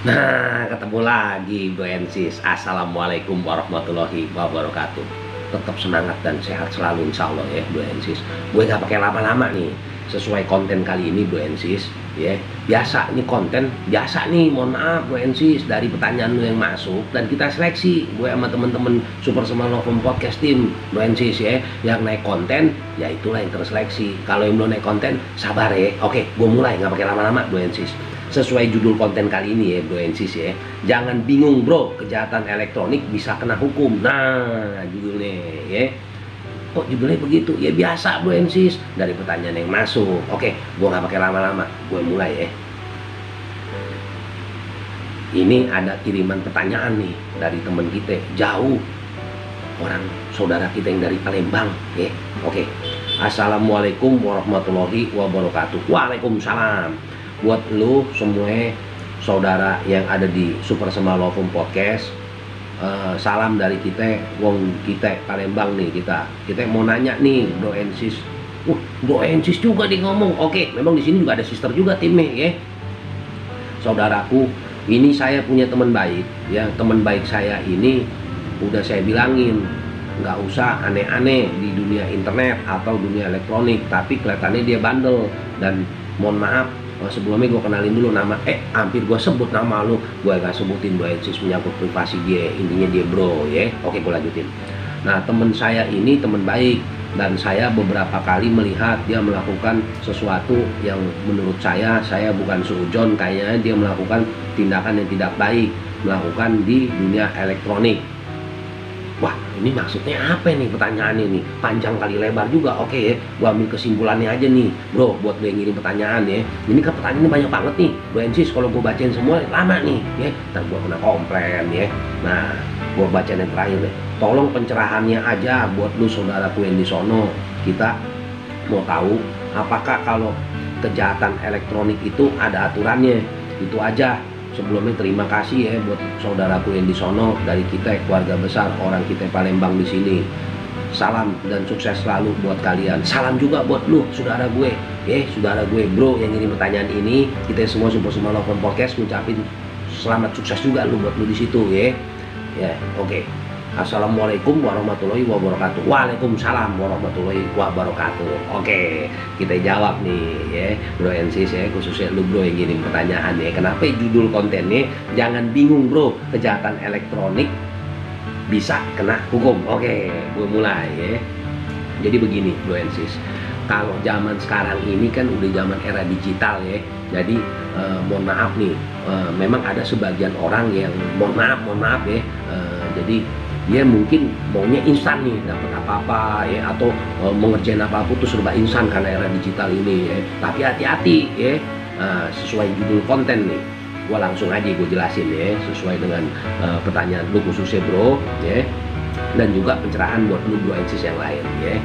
Nah, ketemu lagi Bro Ensis. Assalamualaikum warahmatullahi wabarakatuh. Tetap semangat dan sehat selalu insya Allah ya Bro Ensis. Gue gak pakai lama-lama nih. Sesuai konten kali ini Bro Ensis ya. Biasa nih konten, biasa nih, mohon maaf Bro Ensis, dari pertanyaan lu yang masuk dan kita seleksi. Gue sama temen-temen Super Small Lovum Podcast Team Bro Ensis ya, yang naik konten ya itulah yang terseleksi. Kalau yang belum naik konten sabar ya. Oke, gue mulai gak pakai lama-lama Bro Ensis. Sesuai judul konten kali ini ya Bro Ensis ya, jangan bingung bro, kejahatan elektronik bisa kena hukum. Nah judulnya ya, kok judulnya begitu ya, biasa Bro Ensis, dari pertanyaan yang masuk. Oke, gue nggak pakai lama-lama, gue mulai ya. Ini ada kiriman pertanyaan nih dari temen kita jauh, orang saudara kita yang dari Palembang ya. Oke, assalamualaikum warahmatullahi wabarakatuh. Waalaikumsalam. Buat lu semua saudara yang ada di Super Small Lovum Podcast, salam dari kita, wong kita Palembang nih. Kita mau nanya nih Bro Ensis. Bro Ensis juga nih ngomong. Oke, memang di sini juga ada sister juga timnya ya. Saudaraku, ini saya punya teman baik ya. Teman baik saya ini udah saya bilangin nggak usah aneh-aneh di dunia internet atau dunia elektronik, tapi kelihatannya dia bandel. Dan mohon maaf, sebelumnya gue kenalin dulu nama, hampir gue sebut nama lu, gue gak sebutin Bro Ensis, menyangkut privasi dia, intinya dia bro ya. Oke, gue lanjutin. Nah, temen saya ini temen baik, dan saya beberapa kali melihat dia melakukan sesuatu yang menurut saya bukan seujon, kayaknya dia melakukan tindakan yang tidak baik, melakukan di dunia elektronik. Wah, ini maksudnya apa nih pertanyaannya nih? Panjang kali lebar juga. Oke ya, gua ambil kesimpulannya aja nih, bro, buat lo yang ngirim pertanyaan ya. Ini kan pertanyaannya banyak banget nih, Bro Ensis. Kalau gua bacain semua lama nih, ya. Ntar gua kena komplain ya. Nah, gua bacain yang terakhir deh. Tolong pencerahannya aja buat lu saudaraku yang di sono. Kita mau tahu apakah kalau kejahatan elektronik itu ada aturannya. Itu aja. Sebelumnya terima kasih ya buat saudaraku yang di sono, dari kita keluarga besar orang kita Palembang di sini. Salam dan sukses selalu buat kalian. Salam juga buat lu saudara gue, saudara gue bro yang ngirim pertanyaan ini. Kita semua Super Small Lovum Podcast ngucapin selamat sukses juga lu buat lu di situ ya. Ya, oke. Assalamualaikum warahmatullahi wabarakatuh. Waalaikumsalam warahmatullahi wabarakatuh. Oke, kita jawab nih ya Bro Ensis ya, khususnya lu bro yang ngirim pertanyaan ya. Kenapa judul kontennya jangan bingung bro, kejahatan elektronik bisa kena hukum. Oke, gue mulai ya. Jadi begini Bro Ensis, kalau zaman sekarang ini kan udah zaman era digital ya. Jadi mohon maaf nih, memang ada sebagian orang yang mohon maaf ya, jadi dia mungkin maunya instan nih, dapat apa-apa ya, atau mengerjain apa-apa tuh serba instan karena era digital ini ya. Tapi hati-hati ya, sesuai judul konten nih, gua langsung aja gue jelasin ya, sesuai dengan pertanyaan lu khususnya bro ya, dan juga pencerahan buat lu Bro Ensis yang lain ya.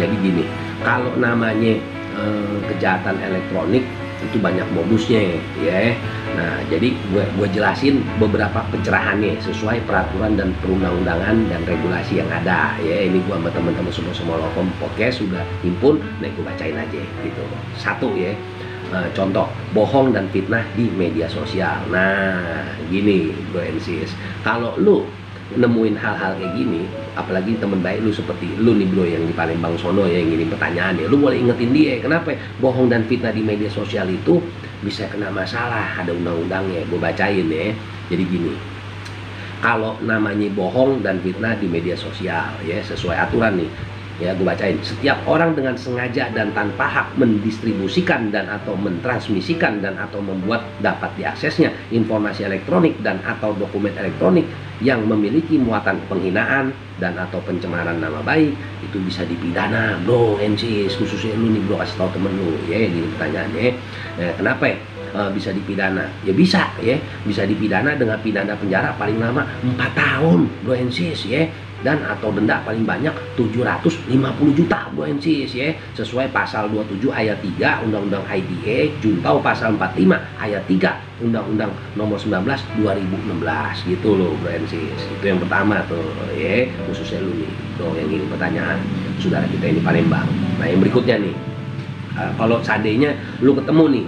Jadi gini, kalau namanya kejahatan elektronik itu banyak modusnya ya. Nah, jadi gue jelasin beberapa pencerahannya sesuai peraturan dan perundang-undangan dan regulasi yang ada ya. Ini gue sama teman-teman Super Lovum Podcast sudah himpun, nah gue bacain aja gitu. Satu ya, contoh bohong dan fitnah di media sosial. Nah, gini Bro Ensis, kalau lu nemuin hal-hal kayak gini, apalagi temen baik lu seperti lu nih bro yang di Palembang sono ya, yang ngirim pertanyaan ya, lu boleh ingetin dia kenapa bohong dan fitnah di media sosial itu bisa kena masalah, ada undang-undangnya. Gue bacain ya. Jadi gini, kalau namanya bohong dan fitnah di media sosial ya, sesuai aturan nih ya, gue bacain. Setiap orang dengan sengaja dan tanpa hak mendistribusikan dan atau mentransmisikan dan atau membuat dapat diaksesnya informasi elektronik dan atau dokumen elektronik yang memiliki muatan penghinaan dan atau pencemaran nama baik, itu bisa dipidana Bro Ensis. Khususnya lu nih bro, kasih tahu temen lu ya, gini pertanyaannya. Kenapa ya bisa dipidana? Ya bisa dipidana dengan pidana penjara paling lama 4 tahun Bro Ensis ya, dan atau denda paling banyak 750 juta Bro Ensis ya, sesuai pasal 27 ayat 3 Undang-Undang ITE, junto pasal 45 ayat 3 Undang-Undang nomor 19 2016 gitu loh Bro Ensis. Itu yang pertama tuh ya, khususnya lu nih bro yang ini pertanyaan saudara kita ini Palembang. Nah, yang berikutnya nih, kalau seandainya lu ketemu nih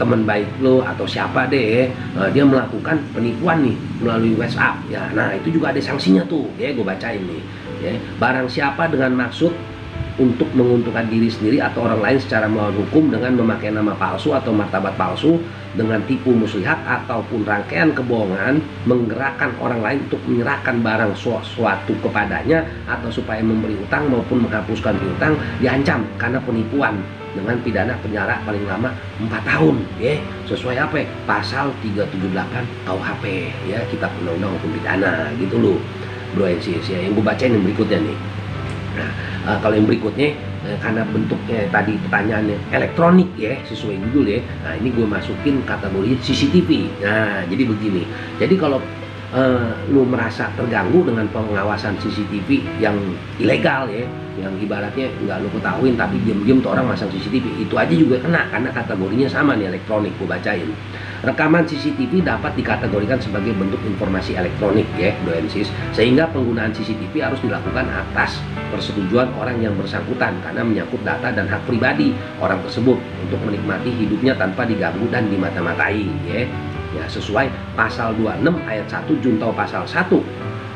teman baik lo atau siapa deh, dia melakukan penipuan nih melalui WhatsApp ya. Nah itu juga ada sanksinya tuh ya, gue bacain nih ya. Barang siapa dengan maksud untuk menguntungkan diri sendiri atau orang lain secara melawan hukum dengan memakai nama palsu atau martabat palsu, dengan tipu muslihat ataupun rangkaian kebohongan, menggerakkan orang lain untuk menyerahkan barang suatu kepadanya atau supaya memberi utang maupun menghapuskan piutang, diancam karena penipuan dengan pidana penjara paling lama 4 tahun ya, sesuai apa ya? Pasal 378 KUHP ya, Kitab Undang-Undang Hukum Pidana gitu loh bro NCS ya. Yang gue bacain yang berikutnya nih. Nah, kalau yang berikutnya karena bentuknya tadi pertanyaannya elektronik ya, sesuai judul ya. Nah, ini gue masukin kategori CCTV. Nah, jadi begini. Jadi kalau lu merasa terganggu dengan pengawasan CCTV yang ilegal ya, yang ibaratnya nggak lu ketahuin tapi diam-diam tuh orang masang CCTV, itu aja juga kena karena kategorinya sama nih, elektronik. Gue bacain. Rekaman CCTV dapat dikategorikan sebagai bentuk informasi elektronik ya, doensis, sehingga penggunaan CCTV harus dilakukan atas persetujuan orang yang bersangkutan karena menyangkut data dan hak pribadi orang tersebut untuk menikmati hidupnya tanpa diganggu dan dimata-matai ya. Ya, sesuai pasal 26 ayat 1 Junto pasal 1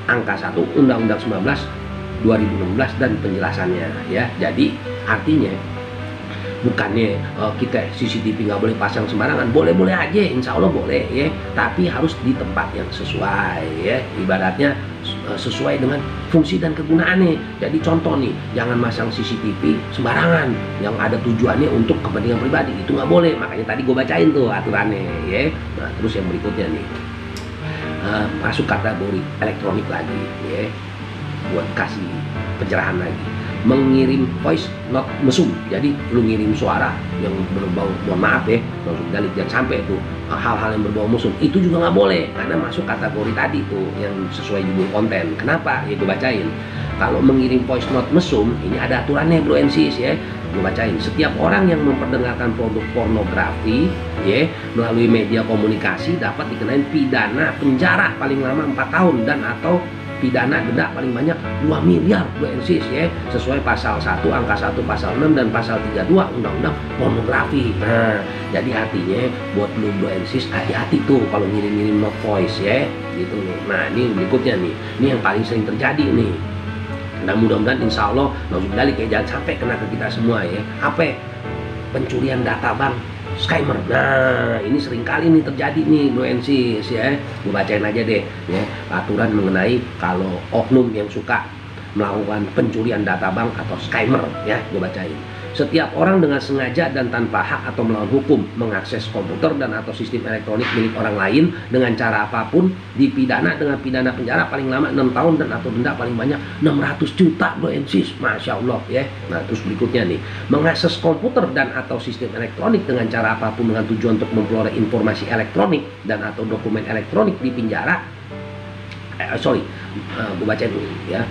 angka 1 Undang-Undang 19 2016 dan penjelasannya ya. Jadi artinya bukannya kita CCTV nggak boleh pasang sembarangan, boleh-boleh aja, insya Allah boleh ya, tapi harus di tempat yang sesuai ya, ibaratnya sesuai dengan fungsi dan kegunaannya. Jadi contoh nih, jangan masang CCTV sembarangan yang ada tujuannya untuk kepentingan pribadi, itu nggak boleh. Makanya tadi gue bacain tuh aturannya ya. Nah terus yang berikutnya nih, masuk kategori elektronik lagi ya, buat kasih pencerahan lagi. Mengirim voice note mesum, jadi lu ngirim suara yang berbau, mohon maaf ya, maksud jangan sampai tuh hal-hal yang berbau mesum, itu juga nggak boleh karena masuk kategori tadi tuh yang sesuai judul konten. Kenapa? Ya gue bacain. Kalau mengirim voice note mesum ini ada aturannya bro NCS ya. Gue bacain. Setiap orang yang memperdengarkan produk pornografi ya melalui media komunikasi dapat dikenain pidana penjara paling lama 4 tahun dan atau pidana denda paling banyak 2 miliar bro NCS ya, sesuai pasal 1 angka 1 pasal 6 dan pasal 32 Undang-Undang Pornografi. Nah jadi artinya buat lu bro NCS hati-hati tuh kalau ngirim-ngirim note voice ya gitu loh. Nah ini berikutnya nih, ini yang paling sering terjadi nih. Nah mudah-mudahan insya Allah kayak jangan sampai kena ke kita semua ya. Apa? Pencurian data bank, scammer. Nah ini sering kali nih terjadi nih bro NCS ya. Gue bacain aja deh ya, aturan mengenai kalau oknum yang suka melakukan pencurian data bank atau scammer ya, gue bacain. Setiap orang dengan sengaja dan tanpa hak atau melawan hukum mengakses komputer dan atau sistem elektronik milik orang lain dengan cara apapun dipidana dengan pidana penjara paling lama 6 tahun dan atau denda paling banyak 600 juta bro NCS. Masya Allah ya. Nah terus berikutnya nih, mengakses komputer dan atau sistem elektronik dengan cara apapun dengan tujuan untuk memperoleh informasi elektronik dan atau dokumen elektronik di penjara. Gue bacain dulu ya.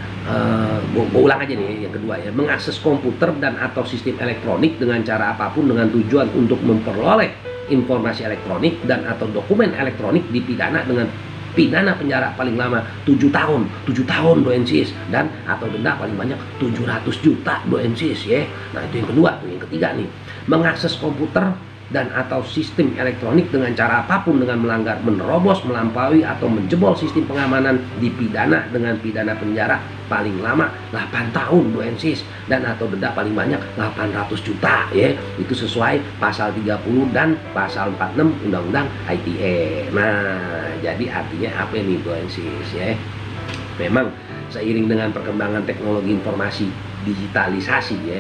Gue ulang aja nih yang kedua ya. Mengakses komputer dan atau sistem elektronik dengan cara apapun dengan tujuan untuk memperoleh informasi elektronik dan atau dokumen elektronik dipidana dengan pidana penjara paling lama 7 tahun bro NCS dan atau denda paling banyak 700 juta bro NCS ya. Nah itu yang kedua. Yang ketiga nih, mengakses komputer dan atau sistem elektronik dengan cara apapun dengan melanggar, menerobos, melampaui atau menjebol sistem pengamanan dipidana dengan pidana penjara paling lama 8 tahun bro NCS dan atau denda paling banyak 800 juta ya. Itu sesuai pasal 30 dan pasal 46 Undang-Undang ITE. Nah jadi artinya apa nih bro NCS ya, memang seiring dengan perkembangan teknologi informasi digitalisasi ya,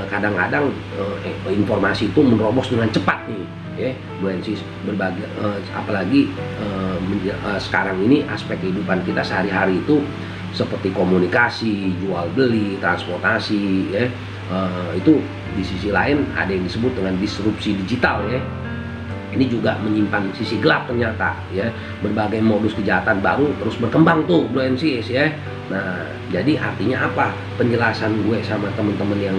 kadang-kadang informasi itu menerobos dengan cepat nih ya bro NCS, berbagai apalagi sekarang ini aspek kehidupan kita sehari-hari itu seperti komunikasi, jual beli, transportasi ya, itu di sisi lain ada yang disebut dengan disrupsi digital ya. Ini juga menyimpan sisi gelap ternyata ya, berbagai modus kejahatan baru terus berkembang tuh bro NCS ya. Nah jadi artinya apa, penjelasan gue sama temen-temen yang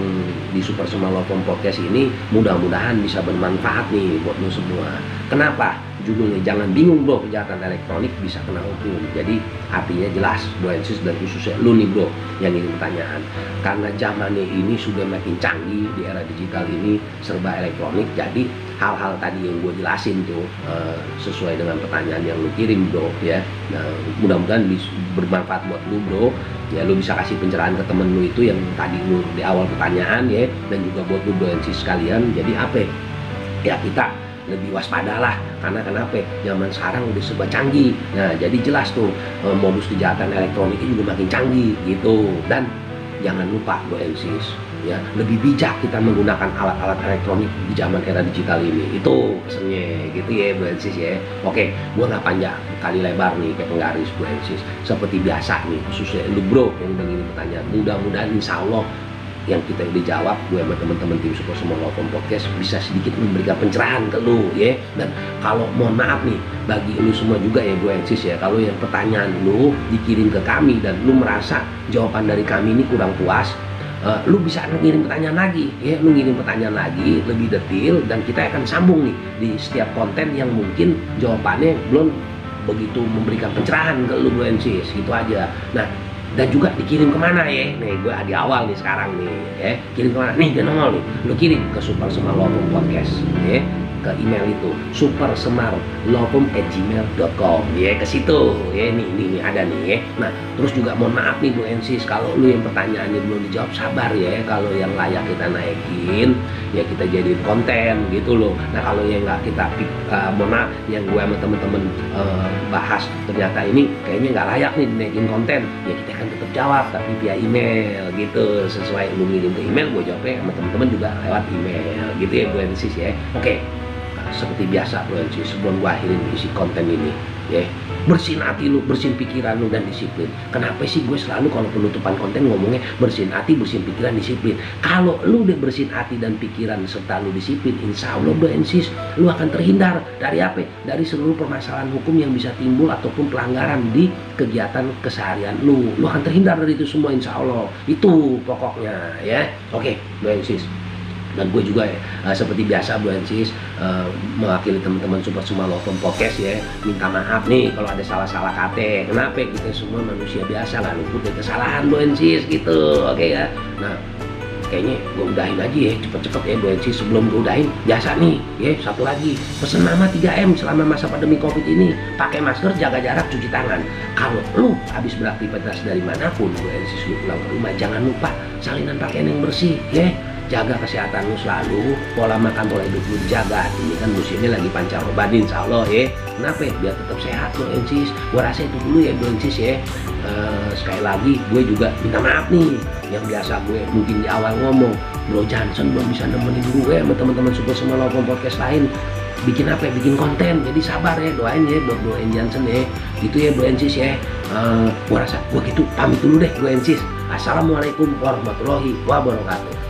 di Super Smart Law Firm Podcast ini mudah-mudahan bisa bermanfaat nih buat lo semua. Kenapa? Judulnya jangan bingung bro, kejahatan elektronik bisa kena hukum. Jadi artinya jelas bro NCS dan khususnya lu nih bro yang ini pertanyaan, karena zamannya ini sudah makin canggih, di era digital ini serba elektronik, jadi hal-hal tadi yang gue jelasin tuh sesuai dengan pertanyaan yang lu kirim bro ya. Nah, mudah-mudahan bermanfaat buat lu bro ya. Lu bisa kasih pencerahan ke temen lu itu yang tadi lu di awal pertanyaan ya, dan juga buat lu doensis sekalian. Jadi apa ya, kita lebih waspada lah, karena kenapa zaman sekarang udah serba canggih. Nah jadi jelas tuh modus kejahatan elektroniknya juga makin canggih gitu. Dan jangan lupa doensis ya, lebih bijak kita menggunakan alat-alat elektronik di zaman era digital ini. Itu pesennya gitu ya doensis ya. Oke, gua nggak panjang kali lebar nih kayak penggaris doensis. Seperti biasa nih, khususnya lu bro yang udah ngirim pertanyaan, mudah-mudahan insya Allah yang kita udah jawab, gue sama teman-teman tim Super Smart Law Firm Podcast bisa sedikit memberikan pencerahan ke lu ya. Dan kalau mohon maaf nih bagi lu semua juga ya doensis ya, kalau yang pertanyaan lu dikirim ke kami dan lu merasa jawaban dari kami ini kurang puas, lu bisa ngirim pertanyaan lagi ya. Lu ngirim pertanyaan lagi lebih detail dan kita akan sambung nih di setiap konten yang mungkin jawabannya belum begitu memberikan pencerahan ke lu doensis gitu aja. Nah, dan juga dikirim kemana ya? Nih gue di awal nih sekarang nih ya, kirim kemana? Nih dia nongol nih, lu kirim ke Super Smart Law Firm Podcast ya, ke email itu supersmartlawfirm@gmail.com ya, ke situ ya. Ini ada nih ya. Nah terus juga mohon maaf nih Bu Ensis, kalau lu yang pertanyaannya belum dijawab, sabar ya. Kalau yang layak kita naikin ya kita jadiin konten gitu loh. Nah kalau yang nggak kita mohon maaf, yang gue sama temen-temen bahas ternyata ini kayaknya nggak layak nih dinaikin konten, ya kita akan tetap jawab tapi via email gitu. Sesuai lu ngirim ke email, gue jawabnya sama temen-temen juga lewat email gitu ya Bu Ensis ya. Oke. Seperti biasa bro, sebelum gua akhirin isi konten ini ya, bersihin hati lu, bersihin pikiran lu, dan disiplin. Kenapa sih gue selalu kalau penutupan konten ngomongnya bersihin hati, bersihin pikiran, disiplin? Kalau lu udah bersihin hati dan pikiran serta lu disiplin, insya Allah bro Ensis, lu akan terhindar dari apa? Dari seluruh permasalahan hukum yang bisa timbul ataupun pelanggaran di kegiatan keseharian lu. Lu akan terhindar dari itu semua insya Allah. Itu pokoknya ya. Oke bro Ensis. Dan gue juga seperti biasa Bu Ensis mewakili teman-teman Super Smart Law Firm Podcast ya, minta maaf nih kalau ada salah-salah kata. Kenapa? Kita semua manusia biasa, nggak luput dari kesalahan Bu Ensis gitu. Oke ya. Nah kayaknya gue udahin aja ya, cepet-cepet ya Bu Ensis. Sebelum gue udahin, biasa nih ya, satu lagi, pesen nama 3M selama masa pandemi Covid ini. Pakai masker, jaga jarak, cuci tangan. Kalau lu habis beraktivitas dari manapun Bu Ensis, lu pulang ke rumah, jangan lupa salinan pakaian yang bersih ya. Jaga kesehatan lu selalu, pola makan, pola hidup lu dijaga. Ini kan musimnya lagi pancaroba insya Allah ya. Kenapa? Biar tetap sehat bro Ensis. Gua rasa itu dulu ya bro Ensis ya. Sekali lagi gue juga minta maaf nih, yang biasa gue mungkin di awal ngomong Bro Johnson belum bisa nemenin gue sama teman-teman Super Smart Law Firm Podcast lain bikin apa ya, bikin konten. Jadi sabar ya, doain ya buat Bro Johnson ya. Gitu ya Bro Ensis ya. Gua rasa gue gitu pamit dulu deh Bro Ensis. Assalamualaikum warahmatullahi wabarakatuh.